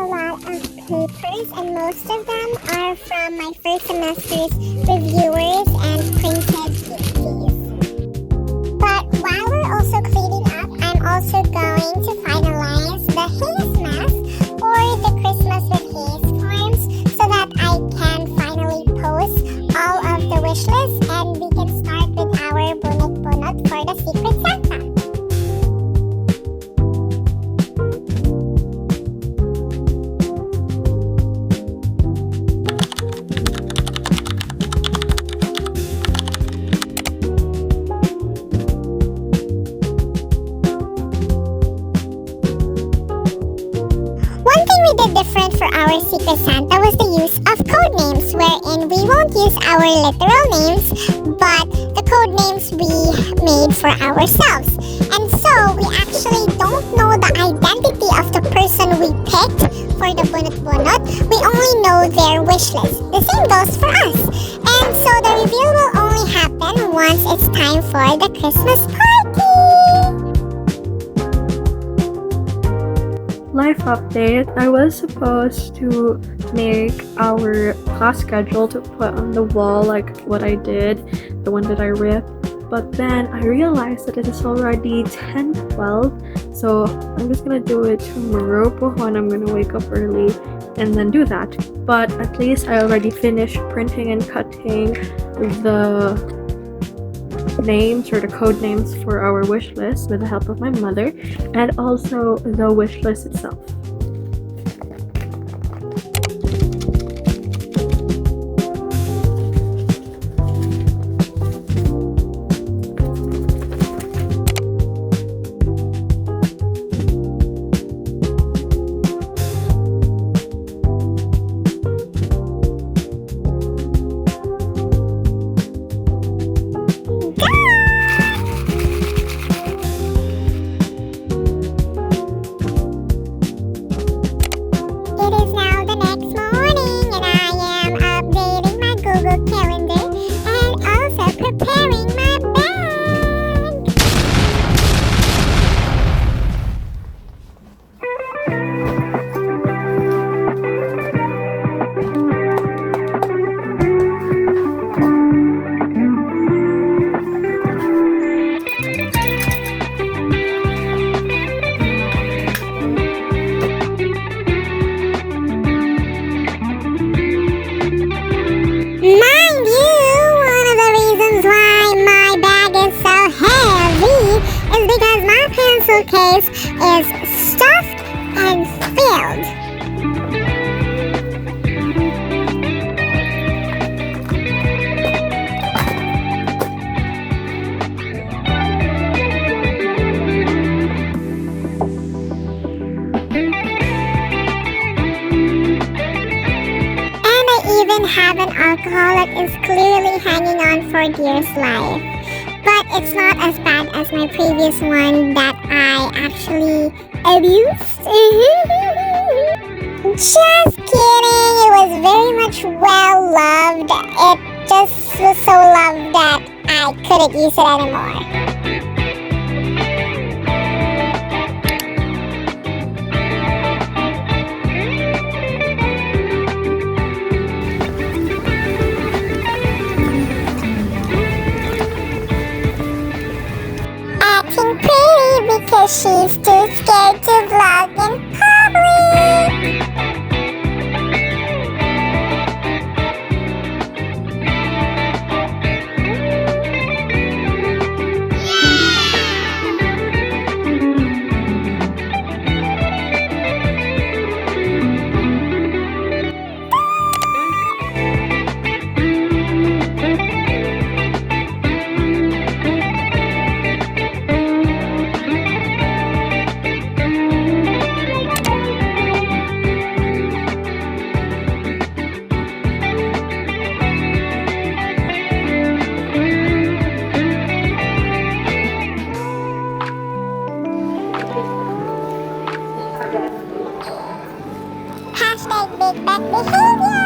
a lot of papers, and most of them are from my first semester's reviewers and printed PPTs. But while we're also cleaning up, I'm also going to finalize the haze mask or the Christmas with haze forms so that I can finally post all of the wish list and we can start with our bunot-bunot for the Secret Santa. Different for our Secret Santa was the use of code names, wherein we won't use our literal names, but the code names we made for ourselves. And so we actually don't know the identity of the person we picked for the bunot-bunot. We only know their wish list. The same goes for us. And so the reveal will only happen once it's time for the Christmas party. Life update. I was supposed to make our class schedule to put on the wall like what I did, the one that I ripped, but then I realized that it is already 10:12, so I'm just gonna do it tomorrow when I'm gonna wake up early and then do that. But at least I already finished printing and cutting the names or the code names for our wish list with the help of my mother, and also the wish list itself. Case is stuffed and filled. And I even have an alcohol that is clearly hanging on for dear life. But it's not as bad as my previous one that I actually abused. Just kidding, it was very much well loved. It just was so loved that I couldn't use it anymore. Because she's too scared to vlog in public. Big bad behavior.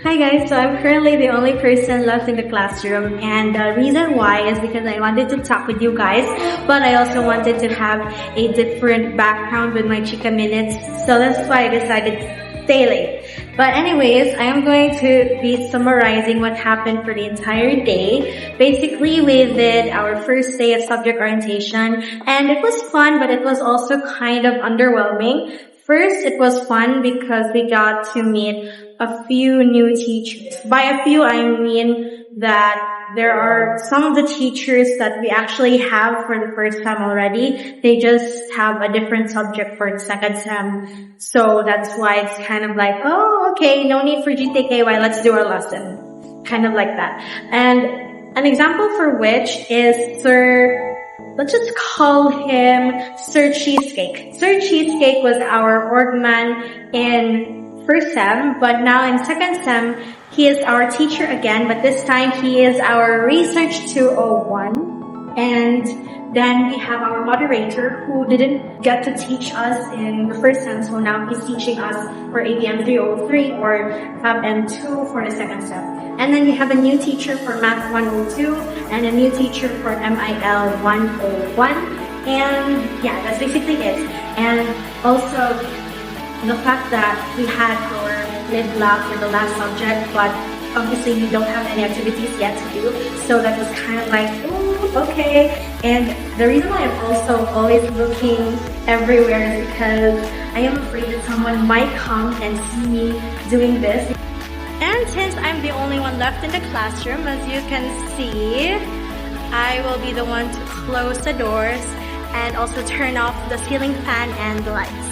Hi guys, so I'm currently the only person left in the classroom, and the reason why is because I wanted to talk with you guys, but I also wanted to have a different background with my Chica Minutes, so that's why I decided to stay late. But anyways, I am going to be summarizing what happened for the entire day. Basically, we did our first day of subject orientation, and it was fun, but it was also kind of underwhelming. First, it was fun because we got to meet a few new teachers. By a few, I mean that there are some of the teachers that we actually have for the first time already. They just have a different subject for the second sem. So that's why it's kind of like, oh, okay, no need for GTKY, let's do our lesson. Kind of like that. And an example for which is let's just call him Sir Cheesecake. Sir Cheesecake was our org man in first sem, but now in second sem, he is our teacher again, but this time he is our Research 201. And then we have our moderator who didn't get to teach us in the first sem, so now he's teaching us for ABM 303 or M2 for the second sem. And then we have a new teacher for Math 102 and a new teacher for MIL 101. And yeah, that's basically it. And also the fact that we had our mid lab for the last subject, but obviously we don't have any activities yet to do. So that was kind of like, ooh, okay. And the reason why I'm also always looking everywhere is because I am afraid that someone might come and see me doing this. And since I'm the only one left in the classroom, as you can see, I will be the one to close the doors and also turn off the ceiling fan and the lights.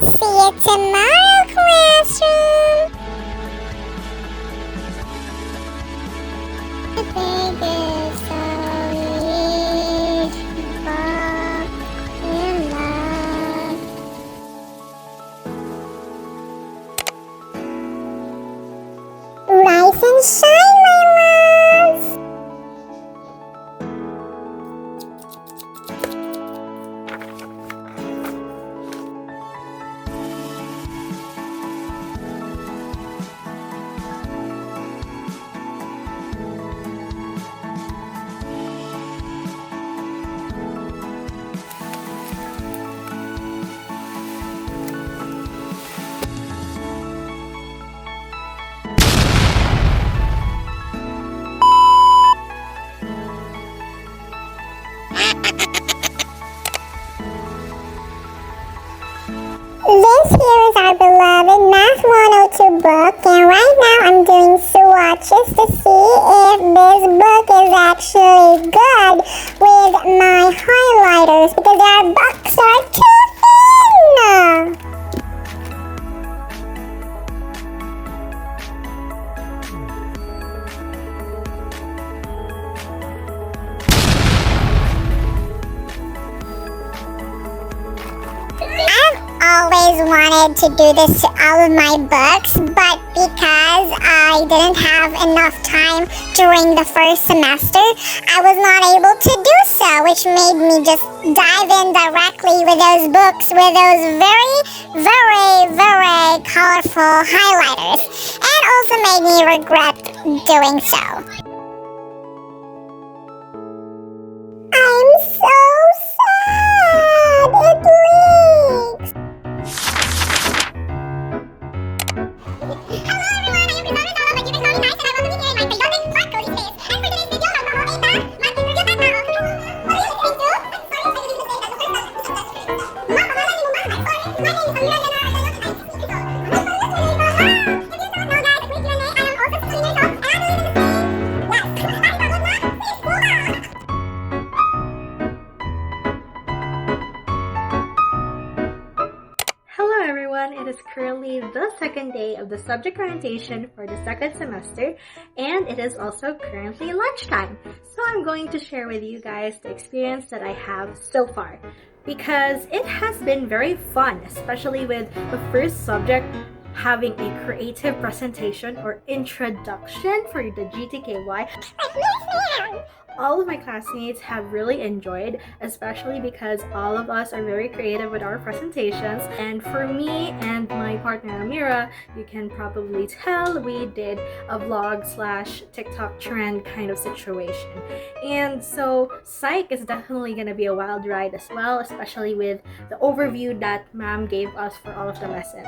See you tomorrow, classroom. The biggest solid ball in love. Rise and shine, my loves. This here is our beloved Math 102 book, and right now I'm doing swatches to see if this book is actually good with my highlighters, because our books are too thin. Always wanted to do this to all of my books, but because I didn't have enough time during the first semester, I was not able to do so, which made me just dive in directly with those books with those very, very, very colorful highlighters, and also made me regret doing so. I'm so sad! It leaks! Hello everyone, I am Kryzl, but you can call me Nyce, and I will be here in my periodic black cozy space. And for today's video, magmamahita, magtinugyat at tao. What are you listening to? I'm sorry, I didn't say that. Mama, wala niyo ba? I'm sorry. My name is Amira Leonora Arroyo, and I'm 16 years old. I'm also a listener, if you don't know guys, a quick Q&A, I am also 16 years old, and I believe in the same. everyone. It is currently the second day of the subject orientation for the second semester, and it is also currently lunchtime. So I'm going to share with you guys the experience that I have so far, because it has been very fun, especially with the first subject having a creative presentation or introduction for the GTKY. All of my classmates have really enjoyed, especially because all of us are very creative with our presentations. And for me and my partner Amira, you can probably tell we did a vlog / TikTok trend kind of situation. And so psych is definitely gonna be a wild ride as well, especially with the overview that ma'am gave us for all of the lessons.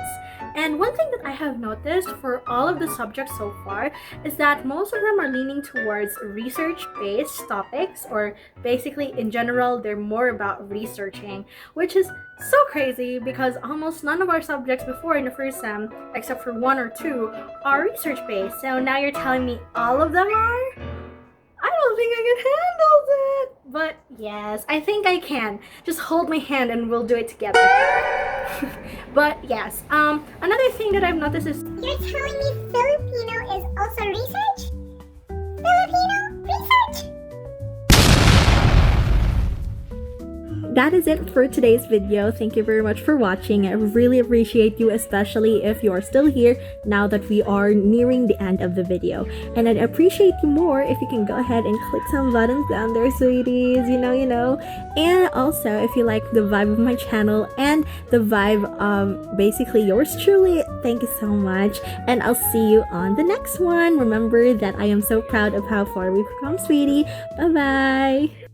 And one thing that I have noticed for all of the subjects so far is that most of them are leaning towards research-based topics, or basically in general they're more about researching, which is so crazy because almost none of our subjects before in the first sem, except for 1 or 2, are research-based. So now you're telling me all of them are? I don't think I can handle that. But yes, I think I can. Just hold my hand and we'll do it together. But yes, another thing that I've noticed is... You're telling me Filipino is also research? Filipino research? That is it for today's video. Thank you very much for watching. I really appreciate you, especially if you are still here now that we are nearing the end of the video. And I'd appreciate you more if you can go ahead and click some buttons down there, sweeties. You know. And also, if you like the vibe of my channel and the vibe of basically yours truly, thank you so much. And I'll see you on the next one. Remember that I am so proud of how far we've come, sweetie. Bye-bye.